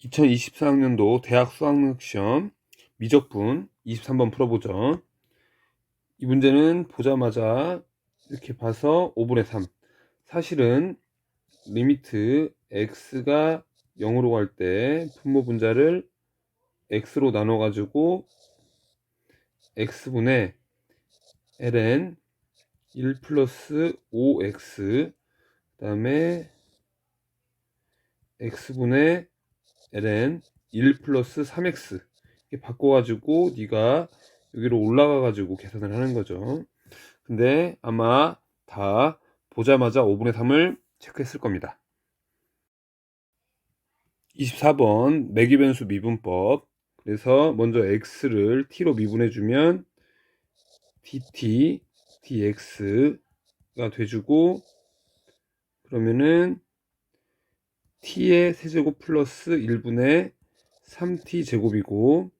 2024학년도 대학 수학능 시험 미적분 23번 풀어보죠. 이 문제는 보자마자 이렇게 봐서 5분의 3. 사실은 리미트 x가 0으로 갈 때 분모 분자를 x로 나눠 가지고 x분의 ln 1 플러스 5x 그 다음에 x분의 ln 1 플러스 3x 이렇게 바꿔가지고 네가 여기로 올라가가지고 계산을 하는 거죠. 근데 아마 다 보자마자 5분의 3을 체크했을 겁니다. 24번 매기변수 미분법. 그래서 먼저 x를 t로 미분해주면 dt dx가 돼주고, 그러면은 t의 세제곱 플러스 1분의 3t 제곱이고,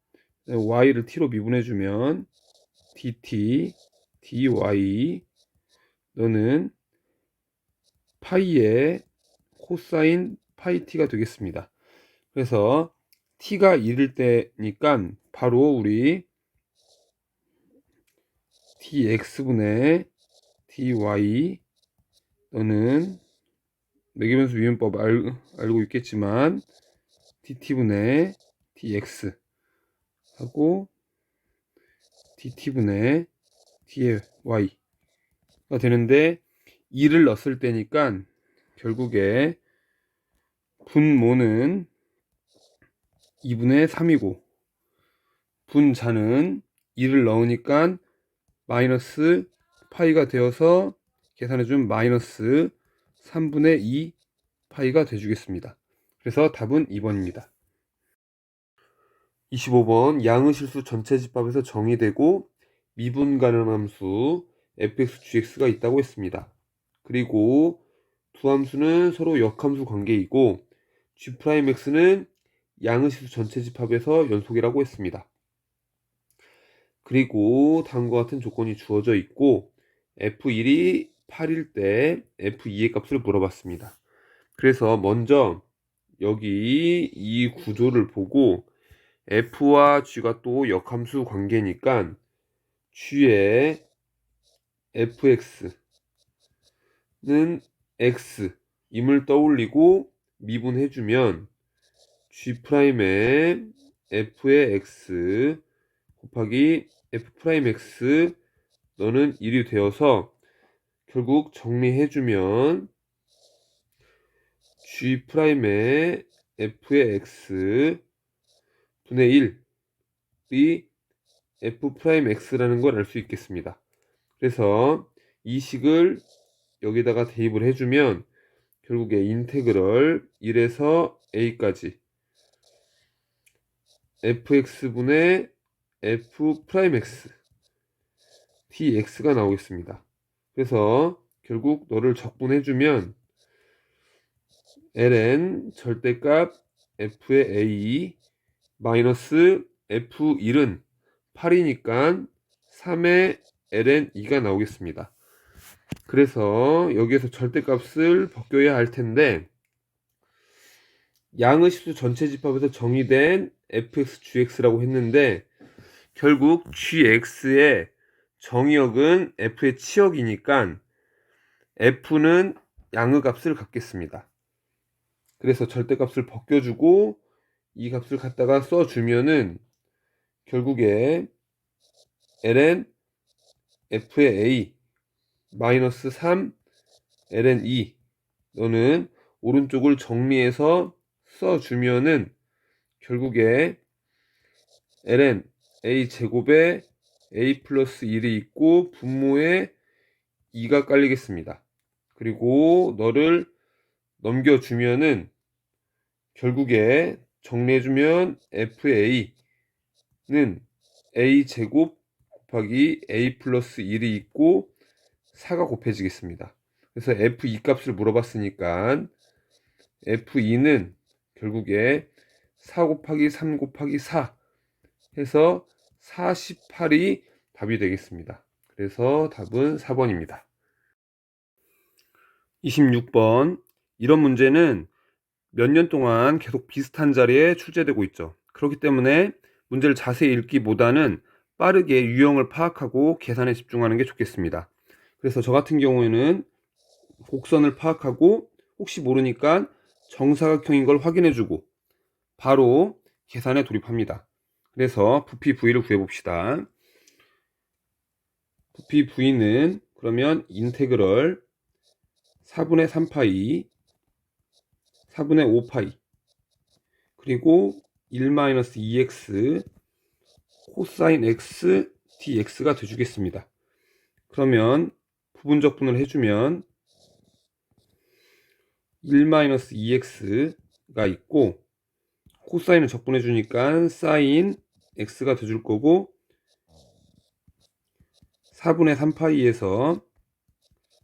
y를 t로 미분해주면 dt dy 너는 파이의 코사인 파이 t가 되겠습니다. 그래서 t가 1일 때니까 바로 우리 dx분의 dy 너는 매기변수 미분법 알고 있겠지만 dt분의 dx 하고 dt분의 dy가 되는데 2를 넣었을 때니까 결국에 분모는 2분의 3이고 분자는 2를 넣으니까 마이너스 파이가 되어서 계산해준 마이너스 3분의 2 파이가 돼주겠습니다. 그래서 답은 2번입니다. 25번 양의 실수 전체 집합에서 정의되고 미분 가능함수 fx, gx가 있다고 했습니다. 그리고 두 함수는 서로 역함수 관계이고 g'x는 양의 실수 전체 집합에서 연속이라고 했습니다. 그리고 다음과 같은 조건이 주어져 있고 f1이 8일 때 f2의 값을 물어봤습니다. 그래서 먼저 여기 이 구조를 보고 f와 g가 또 역함수 관계니까 g의 fx는 x임을 떠올리고 미분해주면 g'의 f의 x 곱하기 f'x 너는 1이 되어서 결국 정리해주면 g'의 f의 x 분의 1이 f'x라는 걸 알 수 있겠습니다. 그래서 이 식을 여기다가 대입을 해주면 결국에 인테그럴 1에서 a까지 fx분의 f'x dx가 나오겠습니다. 그래서 결국 너를 적분해주면 ln 절대값 f의 a 마이너스 f1은 8이니까 3의 ln 2가 나오겠습니다. 그래서 여기에서 절대값을 벗겨야 할 텐데 양의 실수 전체 집합에서 정의된 fx, gx라고 했는데 결국 gx의 정의역은 f의 치역이니까 f는 양의 값을 갖겠습니다. 그래서 절대값을 벗겨주고 이 값을 갖다가 써주면은 결국에 ln f의 a 마이너스 3 ln 2 너는 오른쪽을 정리해서 써주면은 결국에 ln a 제곱에 a 플러스 1이 있고 분모에 2가 깔리겠습니다. 그리고 너를 넘겨주면은 결국에 정리해주면 fa는 a 제곱 곱하기 a 플러스 1이 있고 4가 곱해지겠습니다. 그래서 f2 값을 물어봤으니까 f2는 결국에 4 곱하기 3 곱하기 4 해서 48이 답이 되겠습니다. 그래서 답은 4번입니다. 26번 이런 문제는 몇 년 동안 계속 비슷한 자리에 출제되고 있죠. 그렇기 때문에 문제를 자세히 읽기보다는 빠르게 유형을 파악하고 계산에 집중하는 게 좋겠습니다. 그래서 저 같은 경우에는 곡선을 파악하고 혹시 모르니까 정사각형인 걸 확인해주고 바로 계산에 돌입합니다. 그래서 부피 V를 구해봅시다. 부피 V는 그러면 인테그럴 4분의 3파이 4분의 5파이 그리고 1-2x 코사인 x dx가 돼주겠습니다. 그러면 부분적분을 해주면 1-2x가 있고 코사인을 적분해 주니까 사인 x가 돼줄 거고 4분의 3파이에서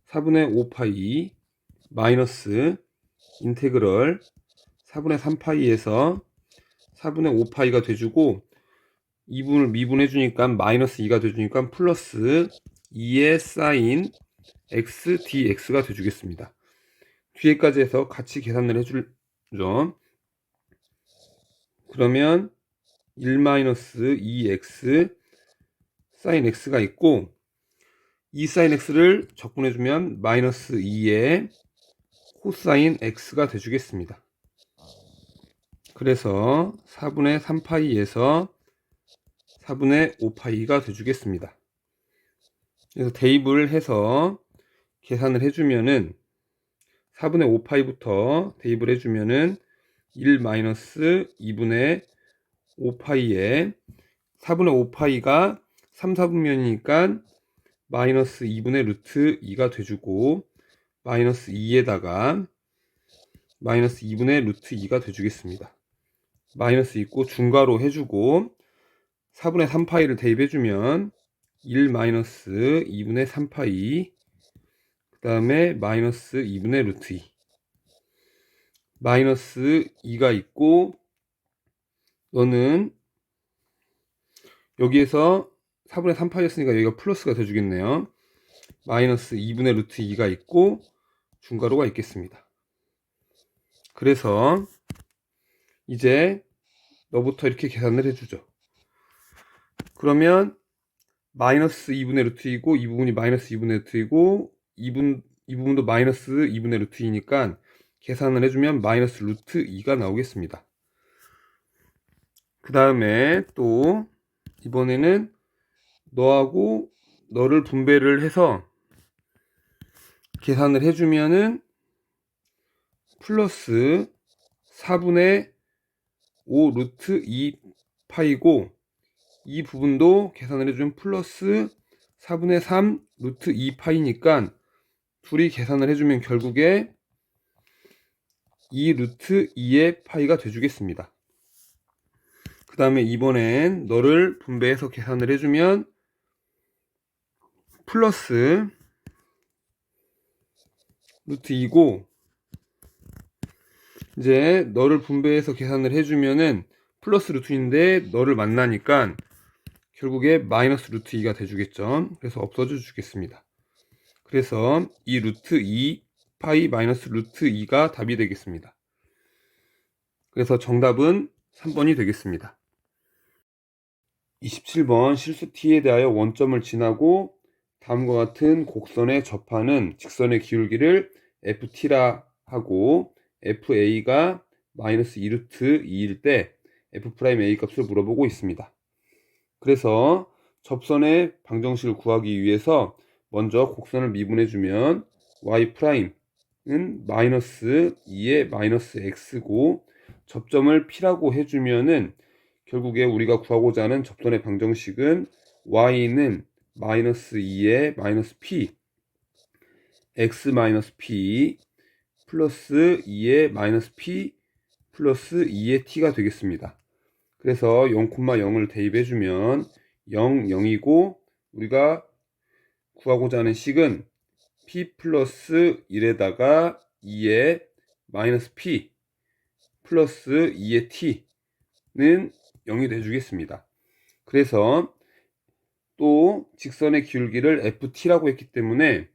4분의 5파이 마이너스 인테그럴 4분의 3파이에서 4분의 5파이가 돼주고 2분을 미분해 주니까 마이너스 2가 돼주니까 플러스 2의 사인 x dx가 돼주겠습니다. 뒤에까지 해서 같이 계산을 해주죠. 그러면 1-2x 사인 x가 있고 2 사인 x를 적분해주면 마이너스 2의 코사인 x가 돼주겠습니다. 그래서 4분의 3파이에서 4분의 5파이가 돼주겠습니다. 그래서 대입을 해서 계산을 해주면은 4분의 5파이부터 대입을 해주면은 1-2분의 5파이에 4분의 5파이가 3, 4분면이니까 마이너스 2분의 루트 2가 돼주고 마이너스 2에다가 마이너스 2분의 루트 2가 돼주겠습니다. 마이너스 있고 중괄호 해주고 4분의 3파이를 대입해주면 1-2분의 3파이 그 다음에 마이너스 2분의 루트 2 마이너스 2가 있고 너는 여기에서 4분의 3파이였으니까 여기가 플러스가 돼주겠네요. 마이너스 2분의 루트 2가 있고 중괄호가 있겠습니다. 그래서 이제 너부터 이렇게 계산을 해주죠. 그러면 마이너스 2분의 루트 2고 이 부분이 마이너스 2분의 루트 2고 이 부분도 마이너스 2분의 루트 2니까 계산을 해주면 마이너스 루트 2가 나오겠습니다. 그 다음에 또 이번에는 너하고 너를 분배를 해서 계산을 해주면은 플러스 4분의 5 루트 2 파이고 이 부분도 계산을 해주면 플러스 4분의 3 루트 2 파이니까 둘이 계산을 해주면 결국에 2 루트 2의 파이가 돼주겠습니다. 그 다음에 이번엔 너를 분배해서 계산을 해주면 플러스 루트 2고 이제 너를 분배해서 계산을 해주면은 플러스 루트인데 너를 만나니까 결국에 마이너스 루트 2가 돼주겠죠. 그래서 없어져 주겠습니다. 그래서 이 루트 2 파이 마이너스 루트 2가 답이 되겠습니다. 그래서 정답은 3번이 되겠습니다. 27번 실수 t에 대하여 원점을 지나고 다음과 같은 곡선에 접하는 직선의 기울기를 ft라 하고 fa가 마이너스 2루트 2일 때 f'A 값을 물어보고 있습니다. 그래서 접선의 방정식을 구하기 위해서 먼저 곡선을 미분해주면 y'은 마이너스 2의 마이너스 x고 접점을 p라고 해주면은 결국에 우리가 구하고자 하는 접선의 방정식은 y는 마이너스 2의 마이너스 p x 마이너스 p 플러스 2의 마이너스 p 플러스 2의 t가 되겠습니다. 그래서 0,0을 대입해주면 0, 0이고 우리가 구하고자 하는 식은 p 플러스 1에다가 2의 마이너스 p 플러스 2의 t는 0이 돼주겠습니다. 그래서 또 직선의 기울기를 ft라고 했기 때문에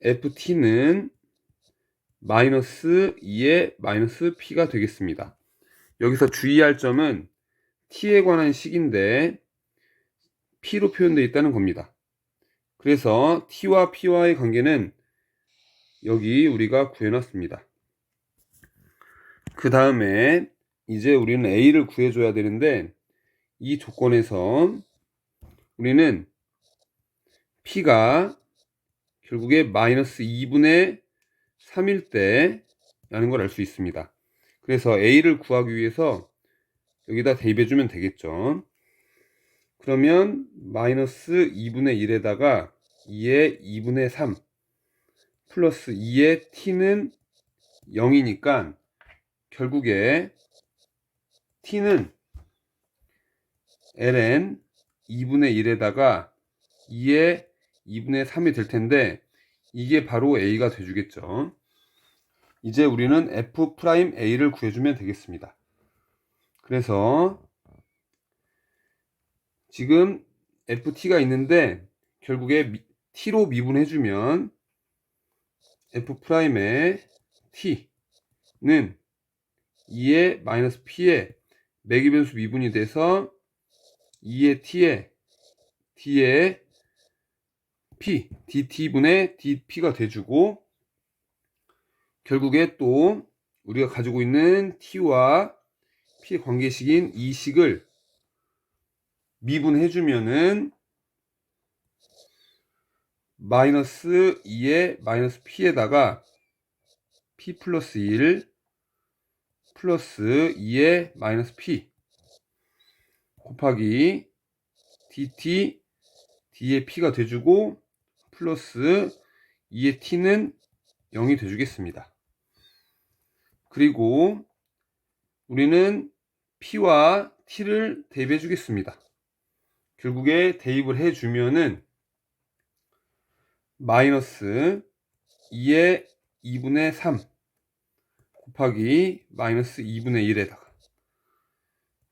ft는 마이너스 2의 마이너스 p가 되겠습니다. 여기서 주의할 점은 t에 관한 식인데 p로 표현되어 있다는 겁니다. 그래서 t와 p와의 관계는 여기 우리가 구해놨습니다. 그 다음에 이제 우리는 a를 구해줘야 되는데 이 조건에서 우리는 p가 결국에 마이너스 2분의 3일 때 라는 걸 알 수 있습니다. 그래서 a를 구하기 위해서 여기다 대입해주면 되겠죠. 그러면 마이너스 2분의 1에다가 2의 2분의 3 플러스 2의 t는 0이니까 결국에 t는 ln 2분의 1에다가 2의 2분의 3이 될 텐데 이게 바로 a가 돼주겠죠. 이제 우리는 f'a를 구해주면 되겠습니다. 그래서 지금 ft가 있는데 결국에 t로 미분해주면 f'의 t는 2의 마이너스 p의 매기변수 미분이 돼서 2의 t의 d의 p dt분의 dp가 돼주고 결국에 또 우리가 가지고 있는 t와 p의 관계식인 이 식을 미분해주면은 마이너스 2의 마이너스 p에다가 p 플러스 1 플러스 2의 마이너스 p 곱하기 dt d의 p가 돼주고 플러스 2의 t는 0이 돼주겠습니다. 그리고 우리는 p와 t를 대입해 주겠습니다. 결국에 대입을 해주면은 마이너스 2의 2분의 3 곱하기 마이너스 2분의 1에다가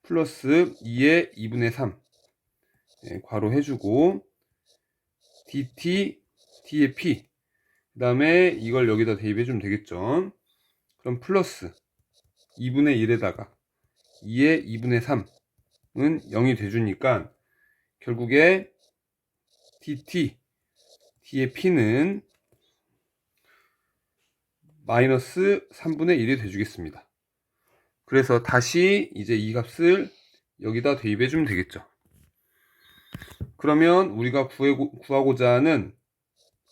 플러스 2의 2분의 3 괄호 해주고 dt d의 p 그 다음에 이걸 여기다 대입해주면 되겠죠. 그럼 플러스 2분의 1에다가 2의 2분의 3은 0이 돼주니까 결국에 dt d의 p는 마이너스 3분의 1이 돼주겠습니다. 그래서 다시 이제 이 값을 여기다 대입해주면 되겠죠. 그러면 우리가 구하고자 하는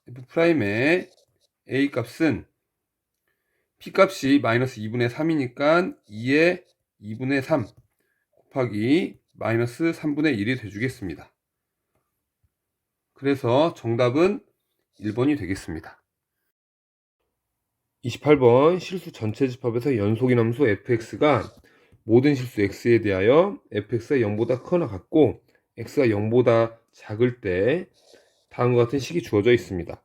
f'의 a 값은 p 값이 마이너스 2분의 3이니까 2의 2분의 3 곱하기 마이너스 3분의 1이 돼주겠습니다. 그래서 정답은 1번이 되겠습니다. 28번 실수 전체 집합에서 연속인 함수 fx가 모든 실수 x에 대하여 fx가 0보다 크거나 같고 x가 0보다 작을 때 다음과 같은 식이 주어져 있습니다.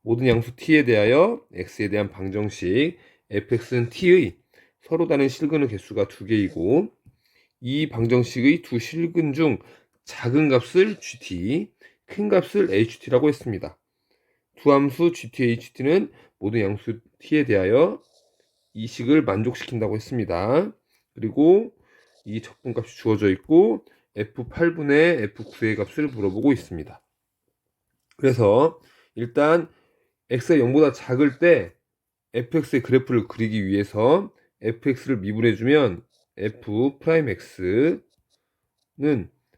모든 양수 t에 대하여 x에 대한 방정식 fx는 t의 서로 다른 실근의 개수가 2개이고 이 방정식의 두 실근 중 작은 값을 gt, 큰 값을 ht라고 했습니다. 두 함수 gt, ht는 모든 양수 t에 대하여 이 식을 만족시킨다고 했습니다. 그리고 이 적분값이 주어져 있고 f8분의 f9의 값을 물어보고 있습니다. 그래서 일단 x가 0보다 작을 때 fx의 그래프를 그리기 위해서 fx를 미분해주면 f'x는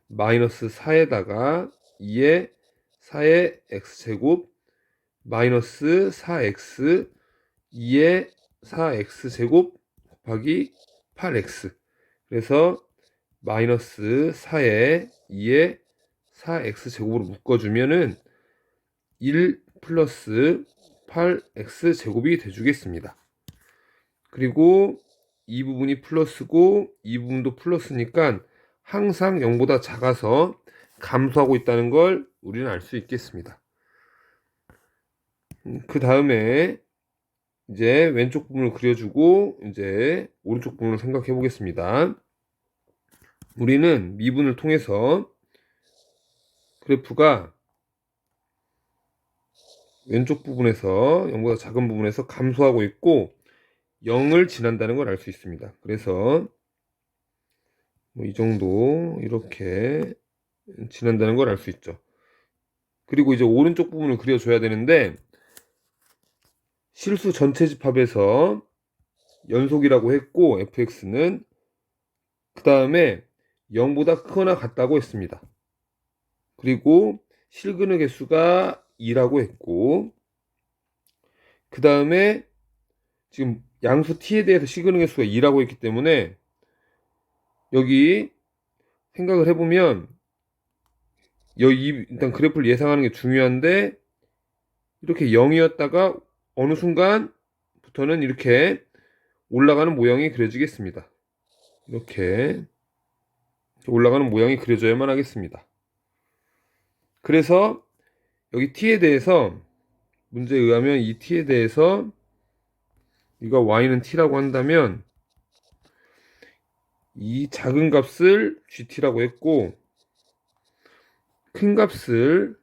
마이너스 4에다가 2의 4의 x제곱 마이너스 4x 2의 4x제곱 곱하기 8x 그래서 마이너스 4의 2의 4x제곱으로 묶어주면은 1 플러스 8x제곱이 돼주겠습니다. 그리고 이 부분이 플러스고 이 부분도 플러스니까 항상 0보다 작아서 감소하고 있다는 걸 우리는 알 수 있겠습니다. 그 다음에 이제 왼쪽 부분을 그려주고 이제 오른쪽 부분을 생각해 보겠습니다. 우리는 미분을 통해서 그래프가 왼쪽 부분에서 0보다 작은 부분에서 감소하고 있고 0을 지난다는 걸 알 수 있습니다. 그래서 뭐 이 정도 이렇게 지난다는 걸 알 수 있죠. 그리고 이제 오른쪽 부분을 그려줘야 되는데 실수 전체 집합에서 연속이라고 했고 fx는 그 다음에 0보다 크거나 같다고 했습니다. 그리고 실근의 개수가 2라고 했고 그 다음에 지금 양수 t에 대해서 실근의 개수가 2라고 했기 때문에 여기 생각을 해보면 여기 일단 그래프를 예상하는 게 중요한데 이렇게 0이었다가 어느 순간부터는 이렇게 올라가는 모양이 그려지겠습니다. 이렇게 올라가는 모양이 그려져야만 하겠습니다. 그래서 여기 t에 대해서 문제에 의하면 이 t에 대해서 이거 y는 t라고 한다면 이 작은 값을 gt라고 했고 큰 값을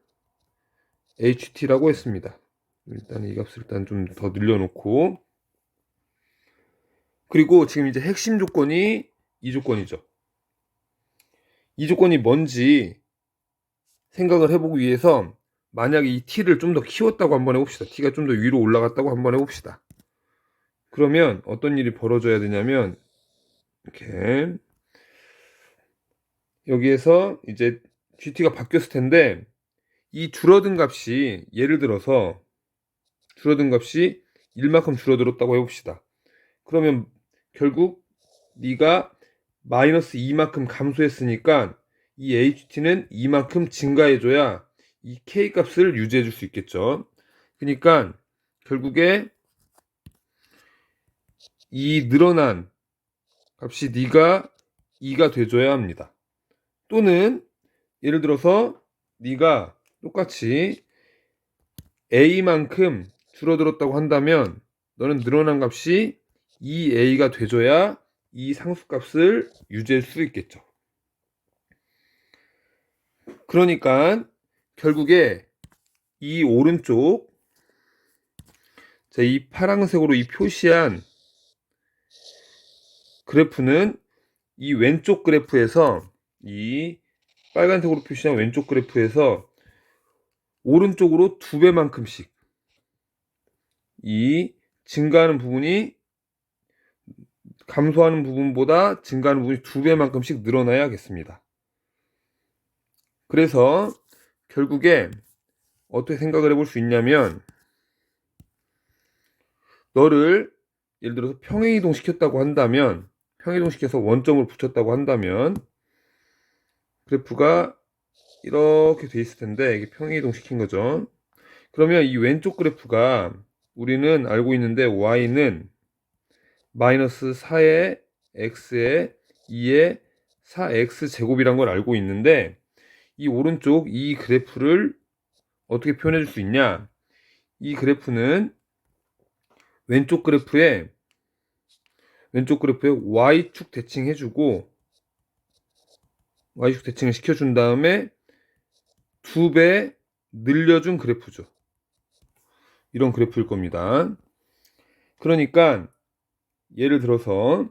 ht라고 했습니다. 일단 이 값을 일단 좀 더 늘려놓고 그리고 지금 이제 핵심 조건이 이 조건이죠. 이 조건이 뭔지 생각을 해보기 위해서 만약에 이 t를 좀 더 키웠다고 한번 해봅시다. t가 좀 더 위로 올라갔다고 한번 해봅시다. 그러면 어떤 일이 벌어져야 되냐면 이렇게 여기에서 이제 gt가 바뀌었을 텐데 이 줄어든 값이 예를 들어서 줄어든 값이 1만큼 줄어들었다고 해봅시다. 그러면 결국 네가 마이너스 2만큼 감소했으니까 이 ht는 이만큼 증가해줘야 이 k 값을 유지해줄 수 있겠죠. 그러니까 결국에 이 늘어난 값이 네가 2가 돼줘야 합니다. 또는 예를 들어서 네가 똑같이 a만큼 줄어들었다고 한다면 너는 늘어난 값이 2a가 돼줘야 이 상수값을 유지할 수 있겠죠. 그러니까 결국에 이 오른쪽 자, 이 파란색으로 이 표시한 그래프는 이 왼쪽 그래프에서 이 빨간색으로 표시한 왼쪽 그래프에서 오른쪽으로 2배만큼씩 이 증가하는 부분이 감소하는 부분보다 증가하는 부분이 2배만큼씩 늘어나야겠습니다. 그래서 결국에 어떻게 생각을 해볼 수 있냐면 너를 예를 들어서 평행이동 시켰다고 한다면 평행이동 시켜서 원점을 붙였다고 한다면 그래프가 이렇게 돼 있을 텐데 이게 평행이동 시킨 거죠. 그러면 이 왼쪽 그래프가 우리는 알고 있는데 y는 마이너스 4의 x의 2의 4x 제곱이란 걸 알고 있는데 이 오른쪽 이 그래프를 어떻게 표현해 줄 수 있냐? 이 그래프는 왼쪽 그래프에 y축 대칭 해주고 y축 대칭을 시켜준 다음에 2배 늘려준 그래프죠. 이런 그래프일 겁니다. 그러니까 예를 들어서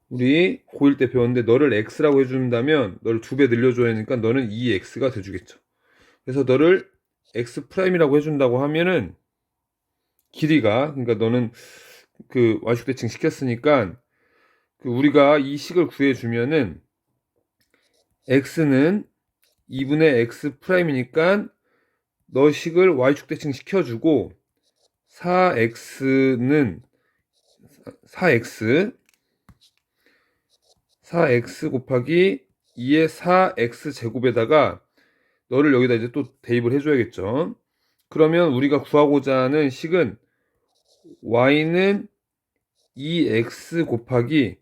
우리 고1 때 배웠는데 너를 x라고 해준다면 너를 2배 늘려줘야 하니까 너는 2x가 돼주겠죠. 그래서 너를 x'이라고 해준다고 하면은 길이가 그러니까 너는 그 y축 대칭 시켰으니까 그 우리가 이 식을 구해주면은 x는 2분의 x'이니까 너 식을 y축 대칭 시켜주고 4x는 4x 곱하기 2의 4x 제곱에다가 너를 여기다 이제 또 대입을 해줘야겠죠. 그러면 우리가 구하고자 하는 식은 y는 2x 곱하기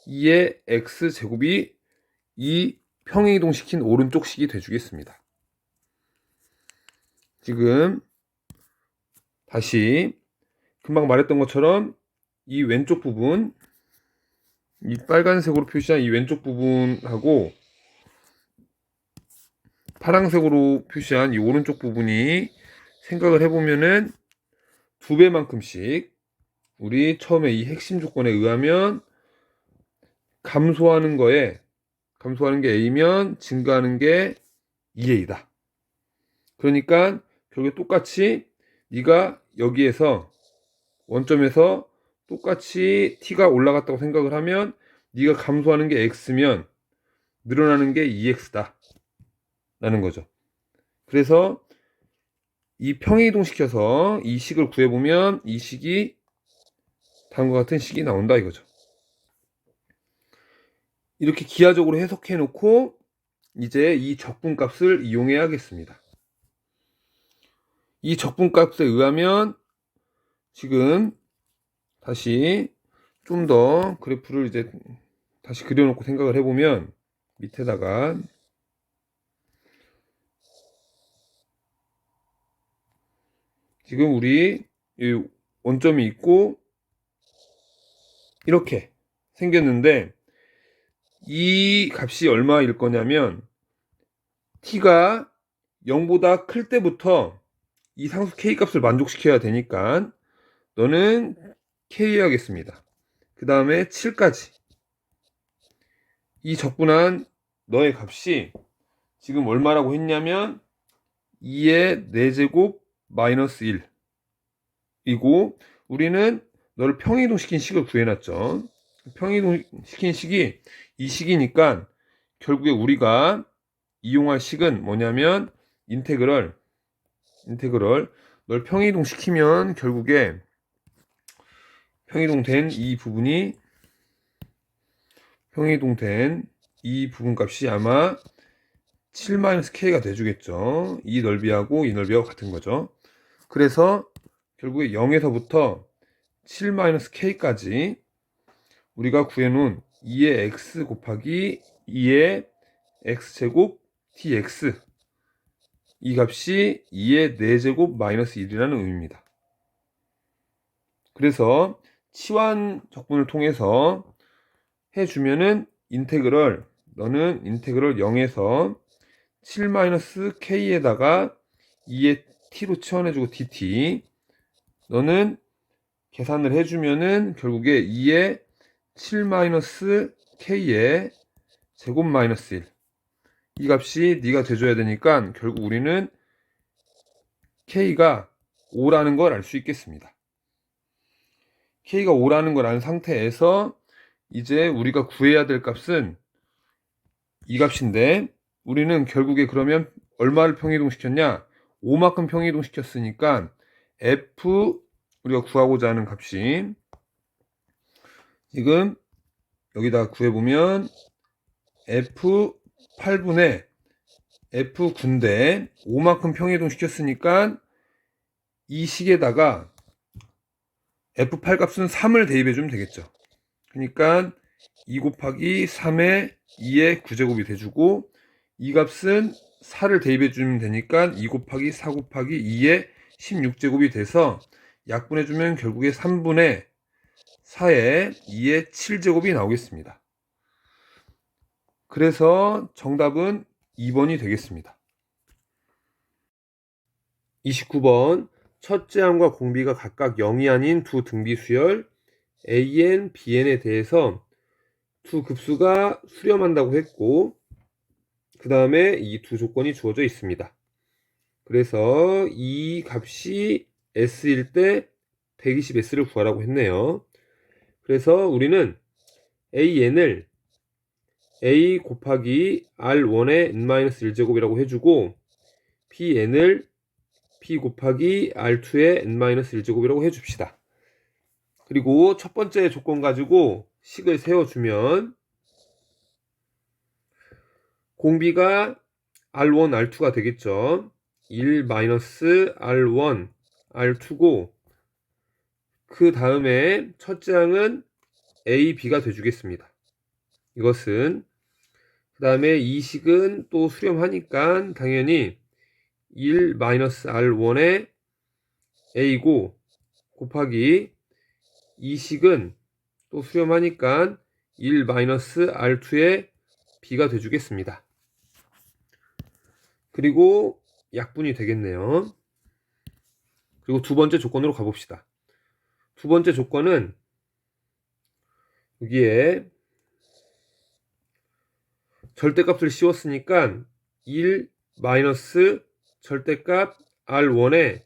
2의 x 제곱이 이 평행이동 시킨 오른쪽 식이 돼주겠습니다. 지금 다시 금방 말했던 것처럼 이 왼쪽 부분 이 빨간색으로 표시한 이 왼쪽 부분하고 파란색으로 표시한 이 오른쪽 부분이 생각을 해보면은 2배만큼씩 우리 처음에 이 핵심 조건에 의하면 감소하는 게 A면 증가하는 게 2A다. 그러니까 결국에 똑같이 네가 여기에서 원점에서 똑같이 T가 올라갔다고 생각을 하면 네가 감소하는 게 X면 늘어나는 게 2X다 라는 거죠. 그래서 이 평행이동시켜서 이 식을 구해보면 이 식이 다음과 같은 식이 나온다 이거죠. 이렇게 기하적으로 해석해 놓고 이제 이 적분값을 이용해야겠습니다. 이 적분값에 의하면 지금 다시 좀 더 그래프를 이제 다시 그려놓고 생각을 해보면 밑에다가 지금 우리 이 원점이 있고 이렇게 생겼는데 이 값이 얼마일 거냐면 t가 0보다 클 때부터 이 상수 k 값을 만족시켜야 되니까 너는 k 해야겠습니다. 그 다음에 7까지 이 적분한 너의 값이 지금 얼마라고 했냐면 2의 4제곱 마이너스 1이고 우리는 너를 평행이동시킨 식을 구해놨죠. 평행이동시킨 식이 이 식이니까 결국에 우리가 이용할 식은 뭐냐면 인테그럴 널 평행이동시키면 결국에 평행이동된 이 부분값이 아마 7-k가 돼주겠죠. 이 넓이하고 이 넓이하고 같은 거죠. 그래서 결국에 0에서부터 7-k까지 우리가 구해놓은 2의 x 곱하기 2의 x제곱 dx 이 값이 2의 4제곱 마이너스 1이라는 의미입니다. 그래서 치환 적분을 통해서 해주면은 너는 인테그럴 0에서 7-k에다가 2의 t로 치환해주고 dt 너는 계산을 해주면은 결국에 2의 7-k의 제곱 마이너스 1 이 값이 네가 돼줘야 되니까 결국 우리는 k가 5라는 걸 알 수 있겠습니다. k가 5라는 걸 안 상태에서 이제 우리가 구해야 될 값은 이 값인데 우리는 결국에 그러면 얼마를 평이동시켰냐? 5만큼 평이동시켰으니까 f 우리가 구하고자 하는 값이 지금 여기다 구해보면 f 8분의 f 9인데 5만큼 평이동시켰으니까 이 식에다가 f8 값은 3을 대입해주면 되겠죠. 그러니까 2 곱하기 3의 2의 9제곱이 돼주고 이 값은 4를 대입해주면 되니까 2 곱하기 4 곱하기 2의 16제곱이 돼서 약분해주면 결국에 3분의 4의 2의 7제곱이 나오겠습니다. 그래서 정답은 2번이 되겠습니다. 29번 첫째 항과 공비가 각각 0이 아닌 두 등비 수열 AN, BN에 대해서 두 급수가 수렴한다고 했고 그 다음에 이 두 조건이 주어져 있습니다. 그래서 이 값이 S일 때 120S를 구하라고 했네요. 그래서 우리는 AN을 A 곱하기 R1의 N-1제곱이라고 해주고 BN을 B 곱하기 R2의 N-1제곱이라고 해줍시다. 그리고 첫 번째 조건 가지고 식을 세워주면 공비가 R1, R2가 되겠죠. 1-R1, R2고 그 다음에 첫째 항은 A, B가 돼주겠습니다. 이것은 그 다음에 이 식은 또 수렴하니까 당연히 1-R1의 A고 곱하기 이 식은 또 수렴하니까 1-R2의 B가 돼주겠습니다. 그리고 약분이 되겠네요. 그리고 두 번째 조건으로 가봅시다. 두 번째 조건은 여기에 절대값을 씌웠으니까 1 마이너스 절대값 R1의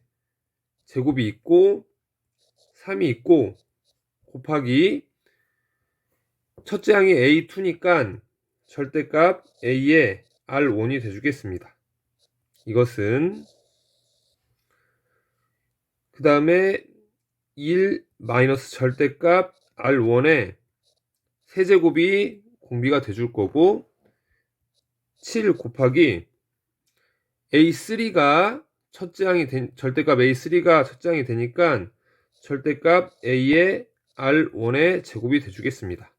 제곱이 있고 3이 있고 곱하기 첫째 항이 A2니까 절대값 A의 R1이 돼주겠습니다. 이것은 그 다음에 1 마이너스 절대값 R1의 세제곱이 공비가 돼줄 거고 7 곱하기 A3가 첫째 항이 절대값 A3가 첫째 항이 되니까 절대값 A의 R1의 제곱이 돼주겠습니다.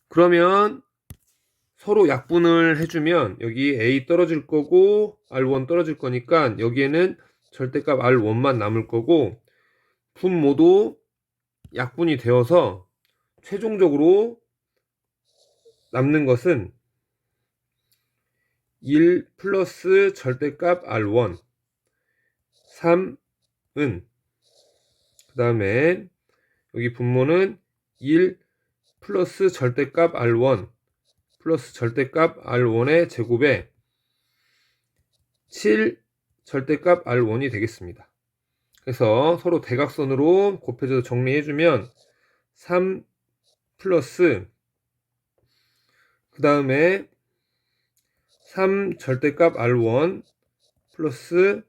그러면 서로 약분을 해주면 여기 A 떨어질 거고 R1 떨어질 거니까 여기에는 절대값 R1만 남을 거고 분모도 약분이 되어서 최종적으로 남는 것은 1 플러스 절대값 R1 3은 그 다음에 여기 분모는 1 플러스 절대값 R1 플러스 절대값 R1의 제곱에 7 절대값 R1이 되겠습니다. 그래서 서로 대각선으로 곱해져서 정리해주면 3 플러스 그 다음에 3 절대값 R1 플러스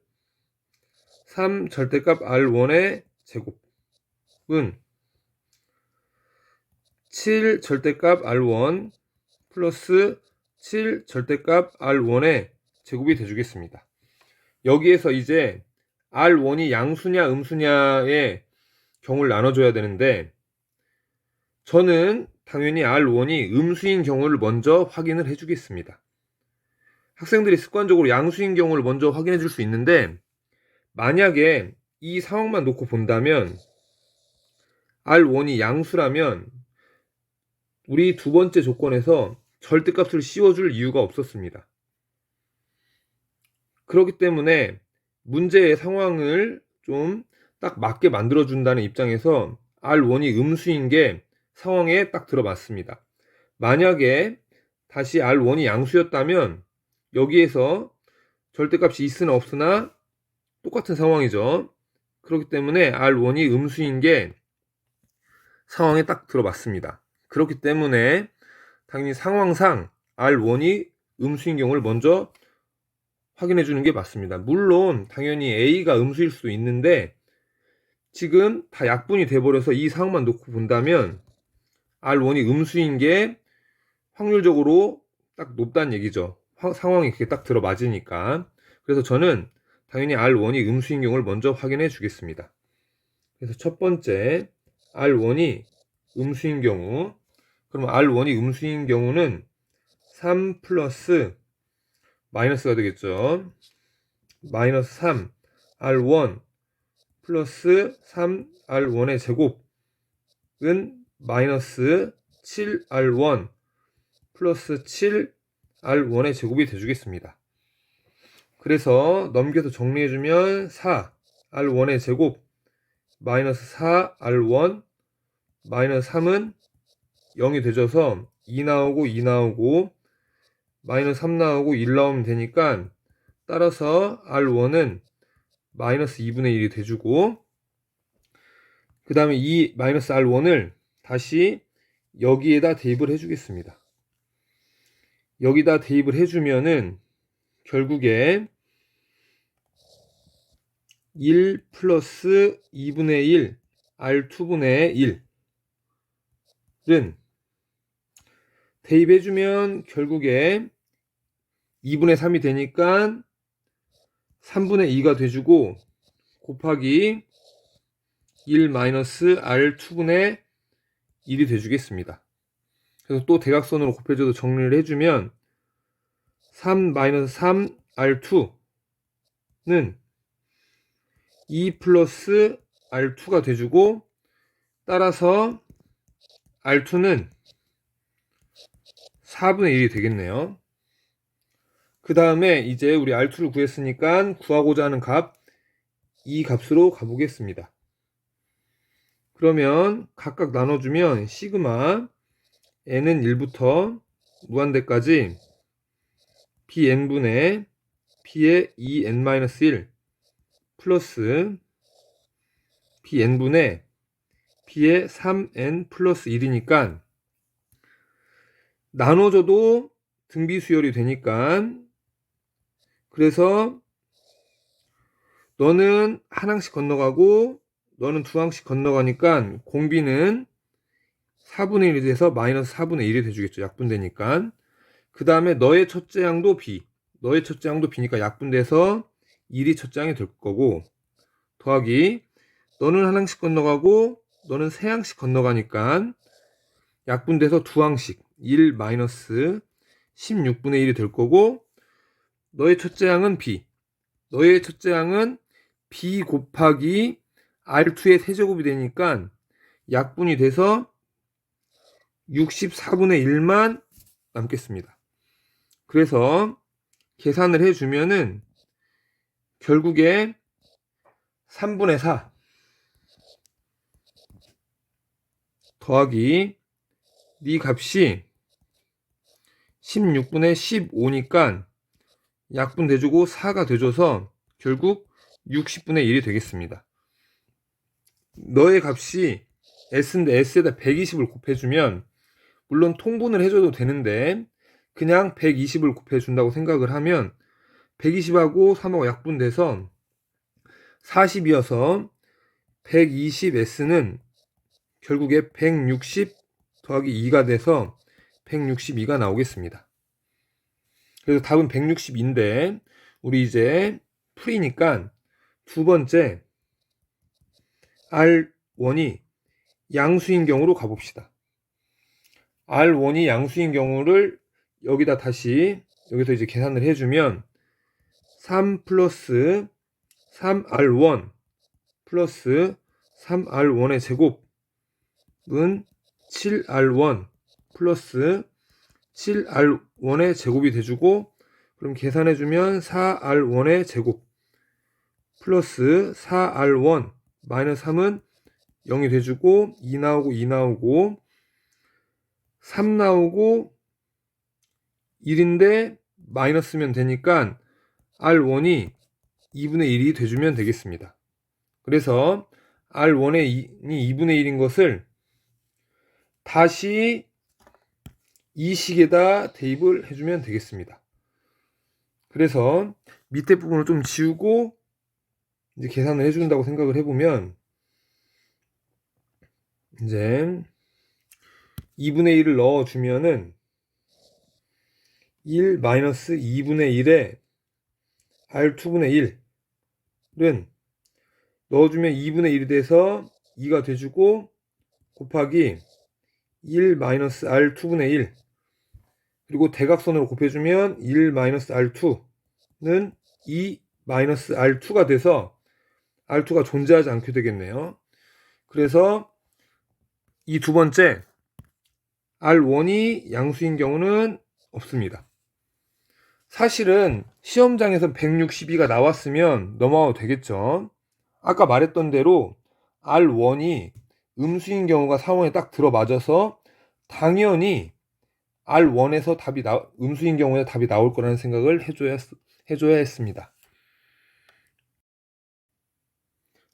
3 절대값 R1의 제곱은 7 절대값 R1 플러스 7 절대값 R1의 제곱이 돼주겠습니다. 여기에서 이제 R1이 양수냐 음수냐의 경우를 나눠줘야 되는데 저는 당연히 R1이 음수인 경우를 먼저 확인을 해주겠습니다. 학생들이 습관적으로 양수인 경우를 먼저 확인해 줄 수 있는데 만약에 이 상황만 놓고 본다면 R1이 양수라면 우리 두 번째 조건에서 절대값을 씌워줄 이유가 없었습니다. 그렇기 때문에 문제의 상황을 좀 딱 맞게 만들어준다는 입장에서 R1이 음수인 게 상황에 딱 들어맞습니다. 만약에 다시 R1이 양수였다면 여기에서 절대값이 있으나 없으나 똑같은 상황이죠. 그렇기 때문에 R1이 음수인 게 상황에 딱 들어맞습니다. 그렇기 때문에 당연히 상황상 R1이 음수인 경우를 먼저 확인해 주는 게 맞습니다. 물론 당연히 A가 음수일 수도 있는데 지금 다 약분이 돼버려서 이 상황만 놓고 본다면 R1이 음수인 게 확률적으로 딱 높다는 얘기죠. 상황이 그렇게 딱 들어맞으니까. 그래서 저는 당연히 R1이 음수인 경우를 먼저 확인해 주겠습니다. 그래서 첫 번째 R1이 음수인 경우, 그러면 R1이 음수인 경우는 3 플러스 마이너스가 되겠죠. 마이너스 3 R1 플러스 3 R1의 제곱은 마이너스 7 R1 플러스 7 R1의 제곱이 돼주겠습니다. 그래서 넘겨서 정리해주면 4 R1의 제곱 마이너스 4 R1 마이너스 3은 0이 되져서 2 나오고 2 나오고 마이너스 3 나오고 1 나오면 되니까 따라서 R1은 마이너스 2분의 1이 돼주고 그 다음에 이 마이너스 R1을 다시 여기에다 대입을 해주겠습니다. 여기다 대입을 해주면은 결국에 1 플러스 2분의 1 R2분의 1은 대입해주면 결국에 2분의 3이 되니까 3분의 2가 돼주고 곱하기 1 마이너스 R2분의 1이 돼주겠습니다. 그래서 또 대각선으로 곱해줘도 정리를 해주면 3 마이너스 3 R2는 2 플러스 R2가 돼주고 따라서 R2는 4분의 1이 되겠네요. 그 다음에 이제 우리 R2를 구했으니까 구하고자 하는 값 이 값으로 가보겠습니다. 그러면 각각 나눠주면 시그마 n은 1부터 무한대까지 bn분의 b의 2n-1 플러스 bn분의 b의 3n 플러스 1이니까 나눠줘도 등비수열이 되니까, 그래서 너는 한 항씩 건너가고 너는 두 항씩 건너가니까 공비는 4분의 1이 돼서 마이너스 4분의 1이 돼주겠죠. 약분되니까. 그 다음에 너의 첫째 항도 b, 너의 첫째 항도 b니까 약분돼서 1이 첫째 항이 될 거고, 더하기 너는 한 항씩 건너가고 너는 세 항씩 건너가니까 약분돼서 두 항씩 1 마이너스 16분의 1이 될 거고, 너의 첫째 항은 b, 너의 첫째 항은 b 곱하기 R2의 세제곱이 되니까 약분이 돼서 64분의 1만 남겠습니다. 그래서 계산을 해주면은 결국에 3분의 4 더하기 네 값이 16분의 15니까 약분 돼주고 4가 돼줘서 결국 60분의 1이 되겠습니다. 너의 값이 S인데 S에다 120을 곱해주면, 물론 통분을 해줘도 되는데 그냥 120을 곱해준다고 생각을 하면 120하고 3하고 약분돼서 40이어서 120S는 결국에 160 더하기 2가 돼서 162가 나오겠습니다. 그래서 답은 160인데 우리 이제 풀이니까 두 번째 R1이 양수인 경우로 가봅시다. R1이 양수인 경우를 여기다 다시 여기서 이제 계산을 해주면 3 플러스 3R1 플러스 3R1의 제곱은 7R1 플러스 7R1의 제곱이 돼주고, 그럼 계산해주면 4R1의 제곱 플러스 4R1 마이너스 3은 0이 돼주고, 2 나오고 2 나오고 3 나오고 1인데 마이너스면 되니까 R1이 2분의 1이 돼주면 되겠습니다. 그래서 R1의 2분의 1인 것을 다시 이 식에다 대입을 해주면 되겠습니다. 그래서 밑에 부분을 좀 지우고 이제 계산을 해준다고 생각을 해보면, 이제 2분의 1을 넣어주면은 1 마이너스 2분의 1에 R2분의 1은 넣어주면 2분의 1이 돼서 2가 돼주고, 곱하기 1 마이너스 R2분의 1, 그리고 대각선으로 곱해주면 1 마이너스 R2는 2 마이너스 R2가 돼서 R2가 존재하지 않게 되겠네요. 그래서 이 두 번째 R1이 양수인 경우는 없습니다. 사실은 시험장에서 162가 나왔으면 넘어가도 되겠죠. 아까 말했던 대로 R1이 음수인 경우가 상황에 딱 들어맞아서 당연히 R1에서 음수인 경우에 답이 나올 거라는 생각을 해줘야 했습니다.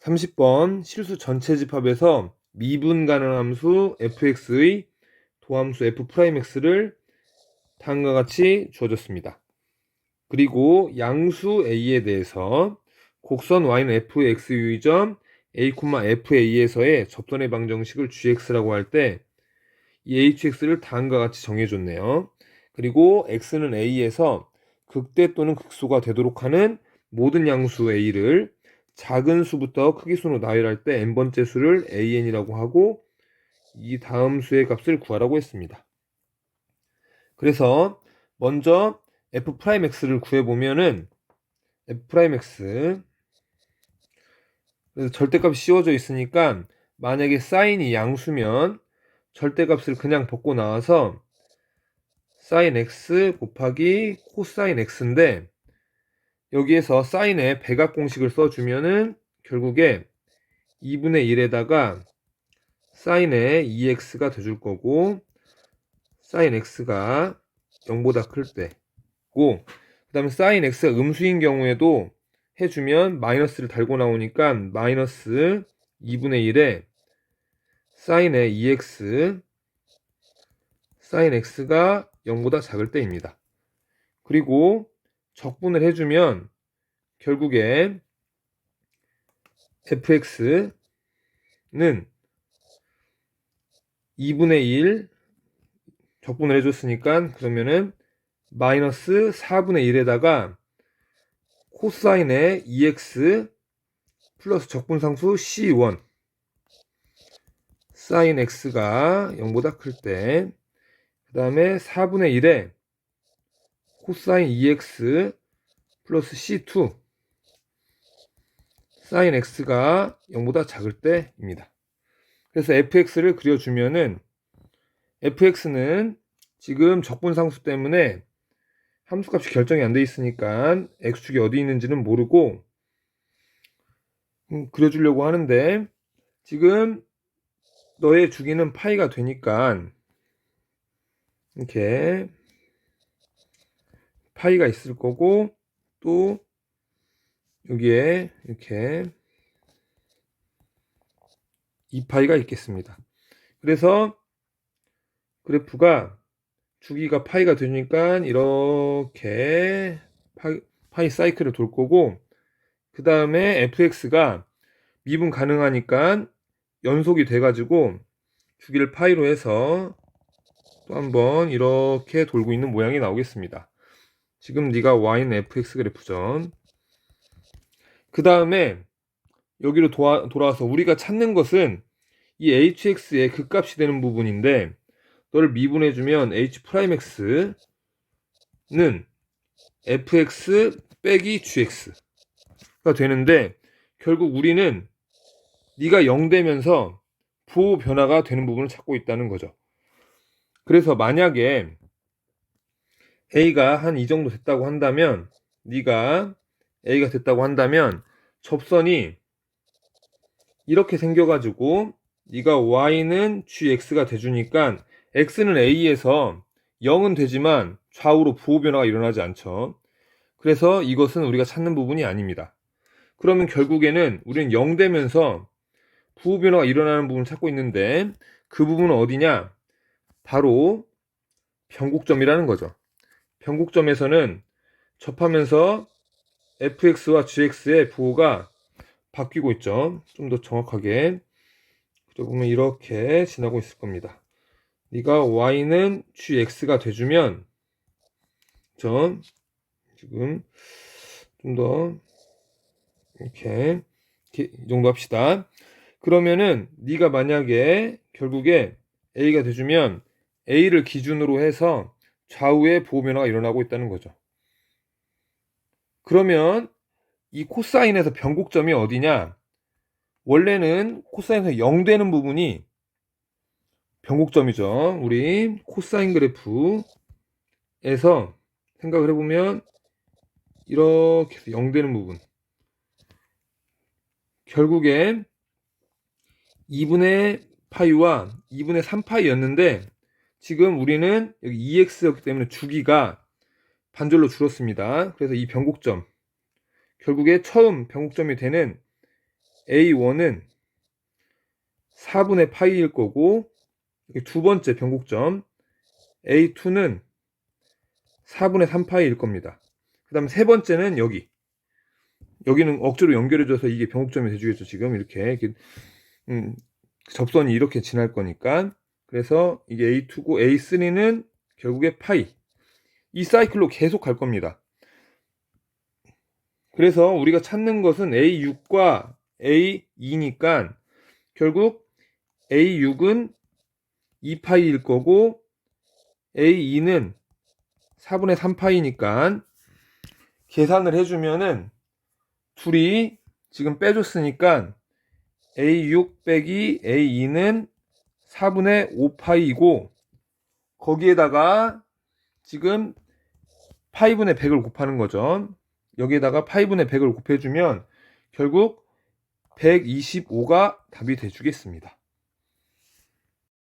30번 실수 전체 집합에서 미분 가능함수 fx의 도함수 f'x를 다음과 같이 주어졌습니다. 그리고 양수 a에 대해서 곡선 y는 f의 x 유의점 a, fa에서의 접선의 방정식을 gx라고 할 때 이 hx를 다음과 같이 정해줬네요. 그리고 x는 a에서 극대 또는 극소가 되도록 하는 모든 양수 a를 작은 수부터 크기순으로 나열할 때 n번째 수를 an이라고 하고, 이 다음 수의 값을 구하라고 했습니다. 그래서 먼저 f'x를 구해보면은 f'x, 그래서 절대값이 씌워져 있으니까 만약에 사인이 양수면 절대값을 그냥 벗고 나와서 사인 x 곱하기 코사인 x인데, 여기에서 사인의 백악 공식을 써주면은 결국에 2분의 1에다가 사인의 2x가 돼줄 거고, 사인 x가 0보다 클 때고, 그 다음에 사인 x가 음수인 경우에도 해주면 마이너스를 달고 나오니까 마이너스 2분의 1에 사인의 2x, 사인 x가 0보다 작을 때입니다. 그리고 적분을 해주면 결국에 fx는 2분의 1 적분을 해줬으니까 그러면은 마이너스 4분의 1에다가 코사인의 2x 플러스 적분상수 c1 사인 x가 0보다 클 때, 그 다음에 4분의 1에 코사인 2x 플러스 c2 사인 x가 0보다 작을 때입니다. 그래서 fx를 그려주면은 fx는 지금 적분상수 때문에 함수값이 결정이 안 돼 있으니까 x축이 어디 있는지는 모르고 그려주려고 하는데, 지금 너의 주기는 파이가 되니까 이렇게 파이가 있을 거고, 또 여기에 이렇게 2파이가 있겠습니다. 그래서 그래프가 주기가 파이가 되니까 이렇게 파이 사이클을 돌 거고, 그 다음에 fx가 미분 가능하니까 연속이 돼가지고 주기를 파이로 해서 또 한번 이렇게 돌고 있는 모양이 나오겠습니다. 지금 네가 y는 fx 그래프죠. 그 다음에 여기로 돌아와서 우리가 찾는 것은 이 hx의 극값이 되는 부분인데, 너를 미분해주면 h'x는 fx 빼기 gx가 되는데, 결국 우리는 네가 0 되면서 부호 변화가 되는 부분을 찾고 있다는 거죠. 그래서 만약에 a가 한 이 정도 됐다고 한다면, 네가 a가 됐다고 한다면 접선이 이렇게 생겨가지고 네가 y는 gx가 돼주니까 x는 a에서 0은 되지만 좌우로 부호 변화가 일어나지 않죠. 그래서 이것은 우리가 찾는 부분이 아닙니다. 그러면 결국에는 우리는 0 되면서 부호 변화가 일어나는 부분을 찾고 있는데, 그 부분은 어디냐? 바로 변곡점이라는 거죠. 변곡점에서는 접하면서 fx와 gx의 부호가 바뀌고 있죠. 좀 더 정확하게 보면 이렇게 지나고 있을 겁니다. 네가 y는 gx가 돼주면, 지금 좀 더 이렇게 이 정도 합시다. 그러면은 네가 만약에 결국에 a가 돼주면 a를 기준으로 해서 좌우의 부호 변화가 일어나고 있다는 거죠. 그러면 이 코사인에서 변곡점이 어디냐? 원래는 코사인에서 0 되는 부분이 변곡점이죠. 우리 코사인 그래프에서 생각을 해보면 이렇게 해서 0 되는 부분, 결국에 2분의 파이와 2분의 3파이였는데 지금 우리는 여기 2x였기 때문에 주기가 반절로 줄었습니다. 그래서 이 변곡점, 결국에 처음 변곡점이 되는 a1은 4분의 파이일 거고, 두 번째 변곡점 a2는 4분의 3파이일 겁니다. 그 다음 세 번째는 여기는 억지로 연결해줘서 이게 변곡점이 돼주겠죠. 지금 이렇게 접선이 이렇게 지날 거니까. 그래서 이게 A2고 A3는 결국에 파이, 이 사이클로 계속 갈 겁니다. 그래서 우리가 찾는 것은 A6과 A2니까 결국 A6은 2파이일 거고 A2는 4분의 3파이니까 계산을 해주면은 둘이 지금 빼줬으니까 A6 빼기 A2는 4분의 5파이고, 거기에다가 지금 파이분의 100을 곱하는 거죠. 여기에다가 파이분의 100을 곱해주면 결국 125가 답이 돼주겠습니다.